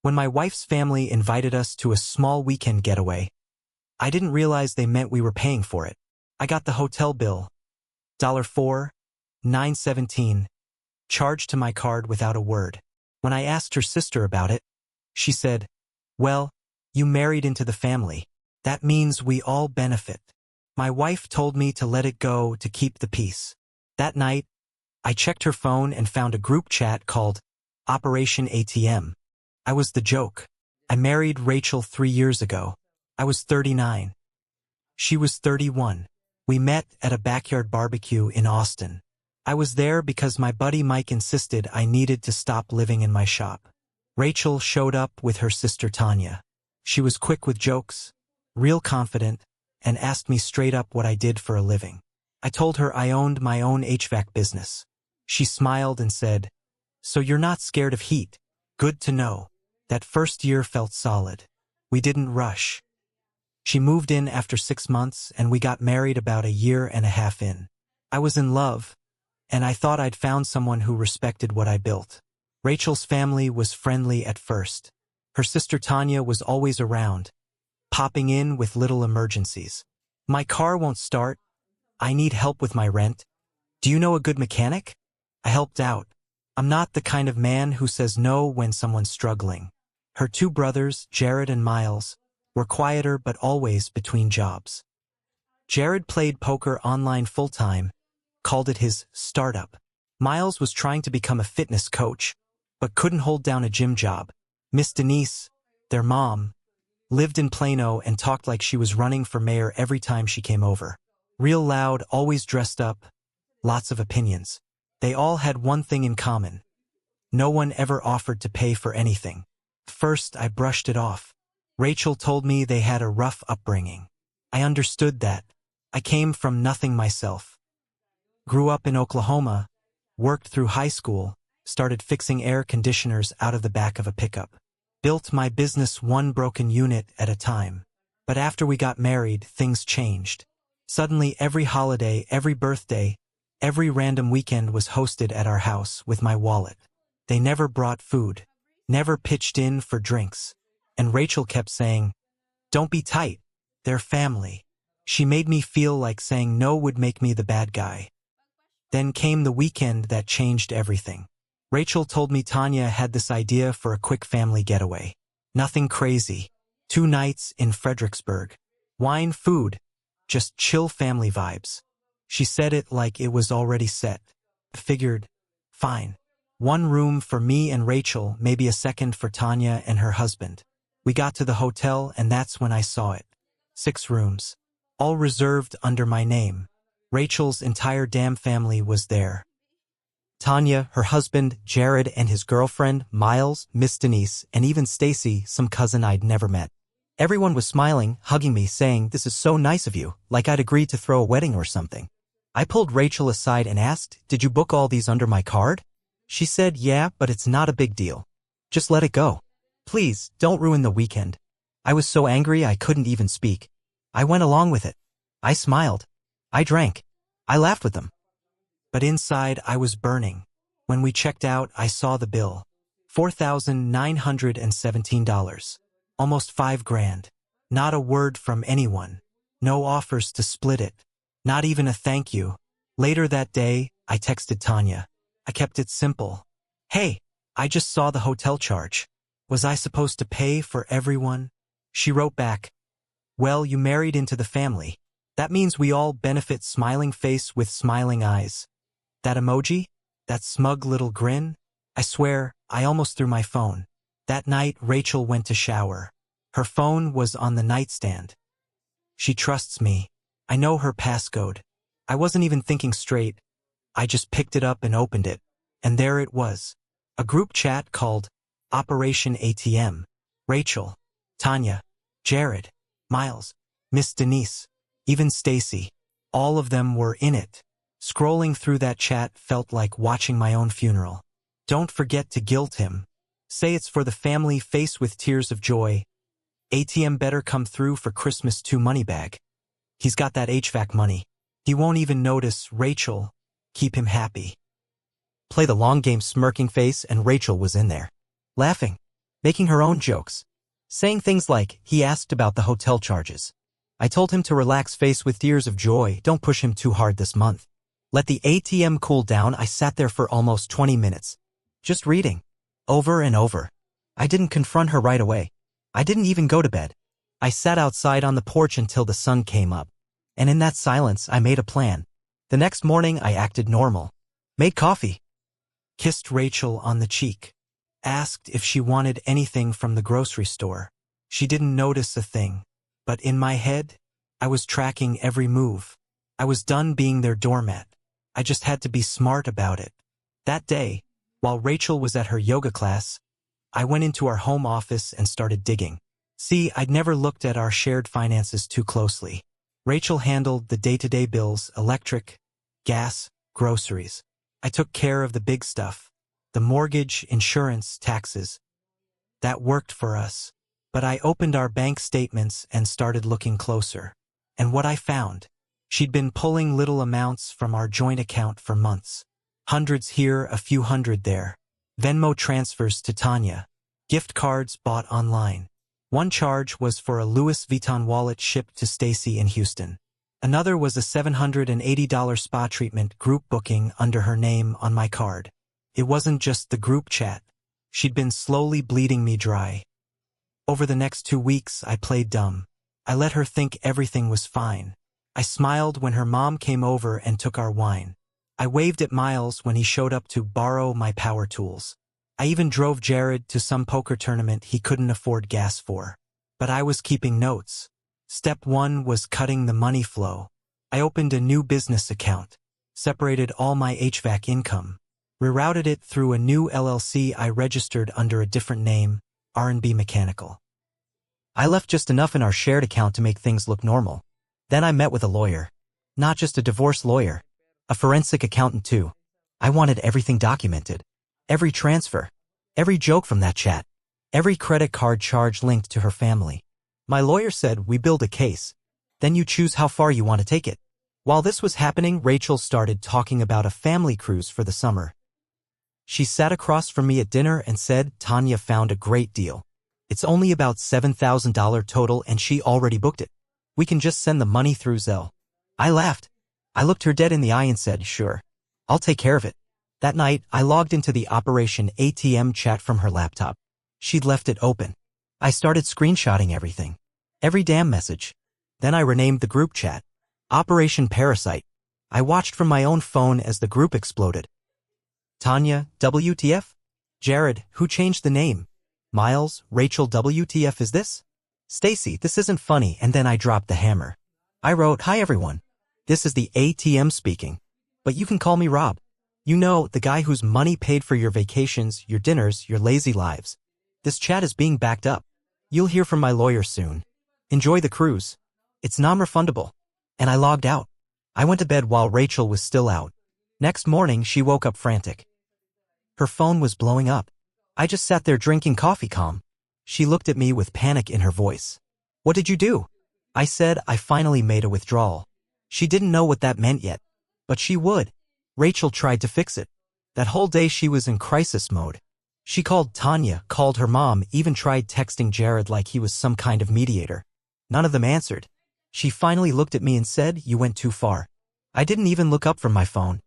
When my wife's family invited us to a small weekend getaway, I didn't realize they meant we were paying for it. I got the hotel bill, $4.917, charged to my card without a word. When I asked her sister about it, she said, "Well, you married into the family. That means we all benefit." My wife told me to let it go to keep the peace. That night, I checked her phone and found a group chat called Operation ATM. I was the joke. I married Rachel 3 years ago. I was 39. She was 31. We met at a backyard barbecue in Austin. I was there because my buddy Mike insisted I needed to stop living in my shop. Rachel showed up with her sister Tanya. She was quick with jokes, real confident, and asked me straight up what I did for a living. I told her I owned my own HVAC business. She smiled and said, "So you're not scared of heat? Good to know." That first year felt solid. We didn't rush. She moved in after 6 months, and we got married about a year and a half in. I was in love, and I thought I'd found someone who respected what I built. Rachel's family was friendly at first. Her sister Tanya was always around, popping in with little emergencies. "My car won't start. I need help with my rent. Do you know a good mechanic?" I helped out. I'm not the kind of man who says no when someone's struggling. Her 2 brothers, Jared and Miles, were quieter but always between jobs. Jared played poker online full-time, called it his startup. Miles was trying to become a fitness coach, but couldn't hold down a gym job. Miss Denise, their mom, lived in Plano and talked like she was running for mayor every time she came over. Real loud, always dressed up, lots of opinions. They all had one thing in common. No one ever offered to pay for anything. First, I brushed it off. Rachel told me they had a rough upbringing. I understood that. I came from nothing myself. Grew up in Oklahoma, worked through high school, started fixing air conditioners out of the back of a pickup. Built my business one broken unit at a time. But after we got married, things changed. Suddenly, every holiday, every birthday, every random weekend was hosted at our house with my wallet. They never brought food, never pitched in for drinks. And Rachel kept saying, "Don't be tight. They're family." She made me feel like saying no would make me the bad guy. Then came the weekend that changed everything. Rachel told me Tanya had this idea for a quick family getaway. Nothing crazy. 2 nights in Fredericksburg. Wine, food, just chill family vibes. She said it like it was already set. I figured, fine. 1 room for me and Rachel, maybe a second for Tanya and her husband. We got to the hotel, and that's when I saw it. 6 rooms, all reserved under my name. Rachel's entire damn family was there. Tanya, her husband, Jared, and his girlfriend, Miles, Miss Denise, and even Stacy, some cousin I'd never met. Everyone was smiling, hugging me, saying, "This is so nice of you," like I'd agreed to throw a wedding or something. I pulled Rachel aside and asked, "Did you book all these under my card?" She said, "Yeah, but it's not a big deal. Just let it go. Please, don't ruin the weekend." I was so angry I couldn't even speak. I went along with it. I smiled. I drank. I laughed with them. But inside, I was burning. When we checked out, I saw the bill. $4,917. Almost $5,000. Not a word from anyone. No offers to split it. Not even a thank you. Later that day, I texted Tanya. I kept it simple. "Hey, I just saw the hotel charge. Was I supposed to pay for everyone?" She wrote back, "Well, you married into the family. That means we all benefit." Smiling face with smiling eyes. That emoji? That smug little grin? I swear, I almost threw my phone. That night, Rachel went to shower. Her phone was on the nightstand. She trusts me. I know her passcode. I wasn't even thinking straight. I just picked it up and opened it. And there it was. A group chat called Operation ATM. Rachel, Tanya, Jared, Miles, Miss Denise, even Stacy. All of them were in it. Scrolling through that chat felt like watching my own funeral. Don't forget to guilt him. Say it's for the family. Face with tears of joy. ATM better come through for Christmas too. Moneybag. He's got that HVAC money. He won't even notice. Rachel, keep him happy. Play the long game. Smirking face, and Rachel was in there. Laughing. making her own jokes, saying things like, he asked about the hotel charges. I told him to relax, face with tears of joy, don't push him too hard this month. Let the ATM cool down. I sat there for almost 20 minutes, just reading, over and over. I didn't confront her right away. I didn't even go to bed. I sat outside on the porch until the sun came up. And in that silence, I made a plan. The next morning, I acted normal. Made coffee. Kissed Rachel on the cheek. Asked if she wanted anything from the grocery store. She didn't notice a thing. But in my head, I was tracking every move. I was done being their doormat. I just had to be smart about it. That day, while Rachel was at her yoga class, I went into our home office and started digging. See, I'd never looked at our shared finances too closely. Rachel handled the day-to-day bills, electric, gas, groceries. I took care of the big stuff, the mortgage, insurance, taxes. That worked for us. But I opened our bank statements and started looking closer. And what I found? She'd been pulling little amounts from our joint account for months. Hundreds here, a few hundred there. Venmo transfers to Tanya. Gift cards bought online. One charge was for a Louis Vuitton wallet shipped to Stacy in Houston. Another was a $780 spa treatment group booking under her name on my card. It wasn't just the group chat. She'd been slowly bleeding me dry. Over the next 2 weeks, I played dumb. I let her think everything was fine. I smiled when her mom came over and took our wine. I waved at Miles when he showed up to borrow my power tools. I even drove Jared to some poker tournament he couldn't afford gas for. But I was keeping notes. Step 1 was cutting the money flow. I opened a new business account, separated all my HVAC income, rerouted it through a new LLC I registered under a different name, R&B Mechanical. I left just enough in our shared account to make things look normal. Then I met with a lawyer. Not just a divorce lawyer. A forensic accountant too. I wanted everything documented. Every transfer. Every joke from that chat. Every credit card charge linked to her family. My lawyer said, we build a case. Then you choose how far you want to take it. While this was happening, Rachel started talking about a family cruise for the summer. She sat across from me at dinner and said, Tanya found a great deal. It's only about $7,000 total and she already booked it. We can just send the money through Zelle. I laughed. I looked her dead in the eye and said, sure. I'll take care of it. That night, I logged into the Operation ATM chat from her laptop. She'd left it open. I started screenshotting everything. Every damn message. Then I renamed the group chat. Operation Parasite. I watched from my own phone as the group exploded. Tanya, WTF? Jared, who changed the name? Miles, Rachel, WTF is this? Stacy, this isn't funny, and then I dropped the hammer. I wrote, hi everyone. This is the ATM speaking. But you can call me Rob. You know, the guy whose money paid for your vacations, your dinners, your lazy lives. This chat is being backed up. You'll hear from my lawyer soon. Enjoy the cruise. It's non-refundable. And I logged out. I went to bed while Rachel was still out. Next morning, she woke up frantic. Her phone was blowing up. I just sat there drinking coffee calm. She looked at me with panic in her voice. What did you do? I said I finally made a withdrawal. She didn't know what that meant yet. But she would. Rachel tried to fix it. That whole day she was in crisis mode. She called Tanya, called her mom, even tried texting Jared like he was some kind of mediator. None of them answered. She finally looked at me and said, you went too far. I didn't even look up from my phone.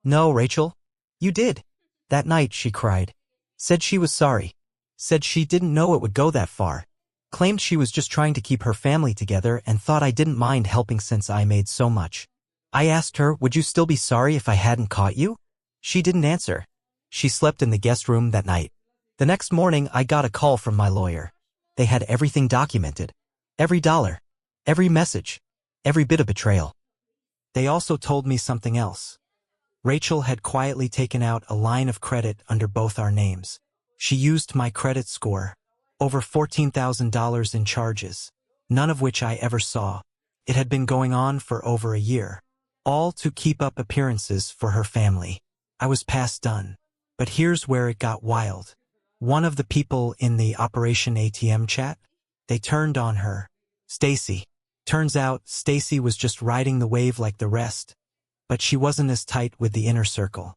No, Rachel. You did. That night she cried. Said she was sorry. Said she didn't know it would go that far. Claimed she was just trying to keep her family together and thought I didn't mind helping since I made so much. I asked her, would you still be sorry if I hadn't caught you? She didn't answer. She slept in the guest room that night. The next morning, I got a call from my lawyer. They had everything documented. Every dollar. Every message. Every bit of betrayal. They also told me something else. Rachel had quietly taken out a line of credit under both our names. She used my credit score. Over $14,000 in charges. None of which I ever saw. It had been going on for over a year. All to keep up appearances for her family. I was past done. But here's where it got wild. One of the people in the Operation ATM chat, they turned on her. Stacy. Turns out, Stacy was just riding the wave like the rest. But she wasn't as tight with the inner circle.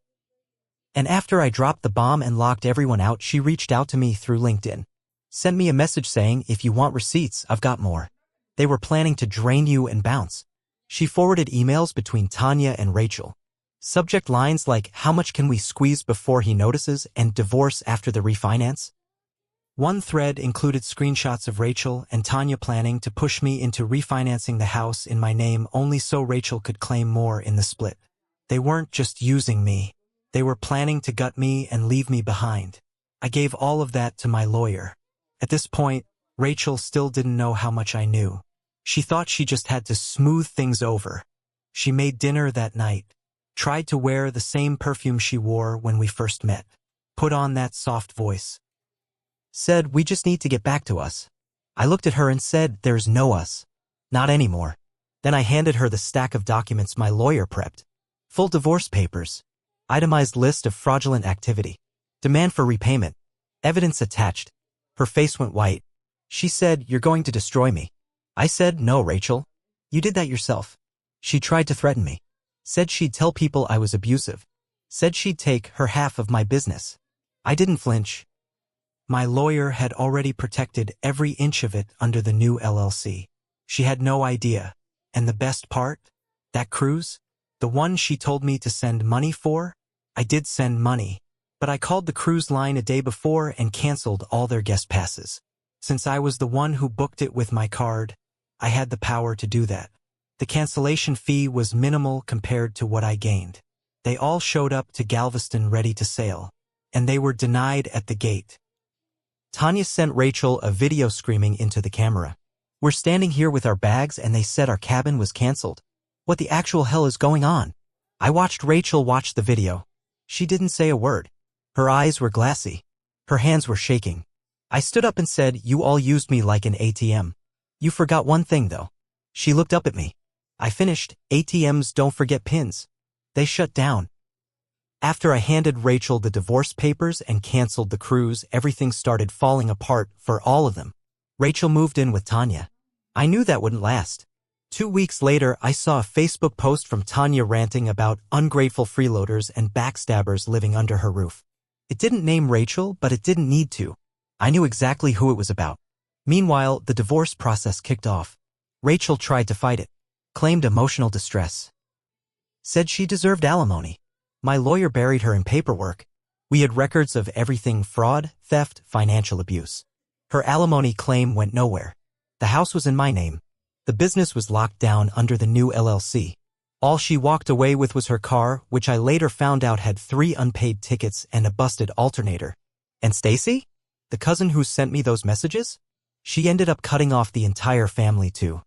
And after I dropped the bomb and locked everyone out, she reached out to me through LinkedIn. Sent me a message saying, if you want receipts, I've got more. They were planning to drain you and bounce. She forwarded emails between Tanya and Rachel. Subject lines like, how much can we squeeze before he notices, and divorce after the refinance? One thread included screenshots of Rachel and Tanya planning to push me into refinancing the house in my name only so Rachel could claim more in the split. They weren't just using me. They were planning to gut me and leave me behind. I gave all of that to my lawyer. At this point, Rachel still didn't know how much I knew. She thought she just had to smooth things over. She made dinner that night, tried to wear the same perfume she wore when we first met, put on that soft voice. Said, we just need to get back to us. I looked at her and said, there's no us. Not anymore. Then I handed her the stack of documents my lawyer prepped. Full divorce papers. Itemized list of fraudulent activity. Demand for repayment. Evidence attached. Her face went white. She said, you're going to destroy me. I said, no, Rachel. You did that yourself. She tried to threaten me. Said she'd tell people I was abusive. Said she'd take her half of my business. I didn't flinch. My lawyer had already protected every inch of it under the new LLC. She had no idea. And the best part? That cruise? The one she told me to send money for? I did send money. But I called the cruise line a day before and canceled all their guest passes. Since I was the one who booked it with my card, I had the power to do that. The cancellation fee was minimal compared to what I gained. They all showed up to Galveston ready to sail. And they were denied at the gate. Tanya sent Rachel a video screaming into the camera. We're standing here with our bags and they said our cabin was canceled. What the actual hell is going on? I watched Rachel watch the video. She didn't say a word. Her eyes were glassy. Her hands were shaking. I stood up and said, you all used me like an ATM. You forgot one thing though. She looked up at me. I finished, ATMs don't forget pins. They shut down. After I handed Rachel the divorce papers and canceled the cruise, everything started falling apart for all of them. Rachel moved in with Tanya. I knew that wouldn't last. 2 weeks later, I saw a Facebook post from Tanya ranting about ungrateful freeloaders and backstabbers living under her roof. It didn't name Rachel, but it didn't need to. I knew exactly who it was about. Meanwhile, the divorce process kicked off. Rachel tried to fight it, claimed emotional distress. Said she deserved alimony. My lawyer buried her in paperwork. We had records of everything: fraud, theft, financial abuse. Her alimony claim went nowhere. The house was in my name. The business was locked down under the new LLC. All she walked away with was her car, which I later found out had 3 unpaid tickets and a busted alternator. And Stacy? The cousin who sent me those messages? She ended up cutting off the entire family too.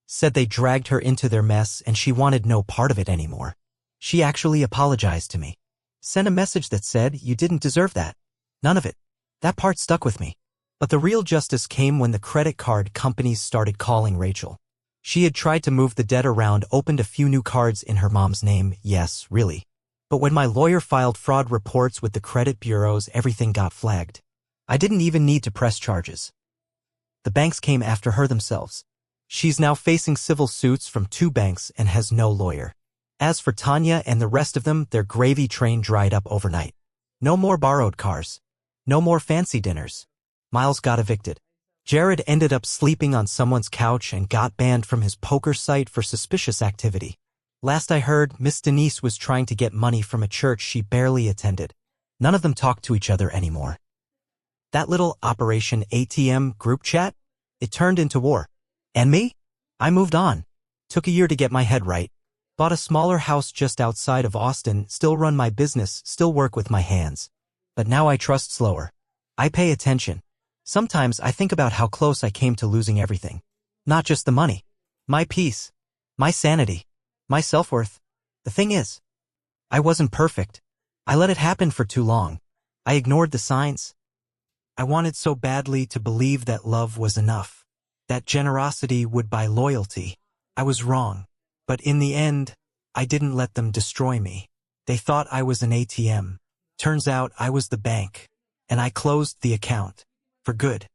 Said they dragged her into their mess and she wanted no part of it anymore. She actually apologized to me. Sent a message that said, you didn't deserve that. None of it. That part stuck with me. But the real justice came when the credit card companies started calling Rachel. She had tried to move the debt around, opened a few new cards in her mom's name, yes, really. But when my lawyer filed fraud reports with the credit bureaus, everything got flagged. I didn't even need to press charges. The banks came after her themselves. She's now facing civil suits from 2 banks and has no lawyer. As for Tanya and the rest of them, their gravy train dried up overnight. No more borrowed cars. No more fancy dinners. Miles got evicted. Jared ended up sleeping on someone's couch and got banned from his poker site for suspicious activity. Last I heard, Miss Denise was trying to get money from a church she barely attended. None of them talked to each other anymore. That little Operation ATM group chat? It turned into war. And me? I moved on. Took a year to get my head right. Bought a smaller house just outside of Austin, still run my business, still work with my hands. But now I trust slower. I pay attention. Sometimes I think about how close I came to losing everything. Not just the money. My peace. My sanity. My self-worth. The thing is, I wasn't perfect. I let it happen for too long. I ignored the signs. I wanted so badly to believe that love was enough. That generosity would buy loyalty. I was wrong. But in the end, I didn't let them destroy me. They thought I was an ATM. Turns out I was the bank. And I closed the account. For good.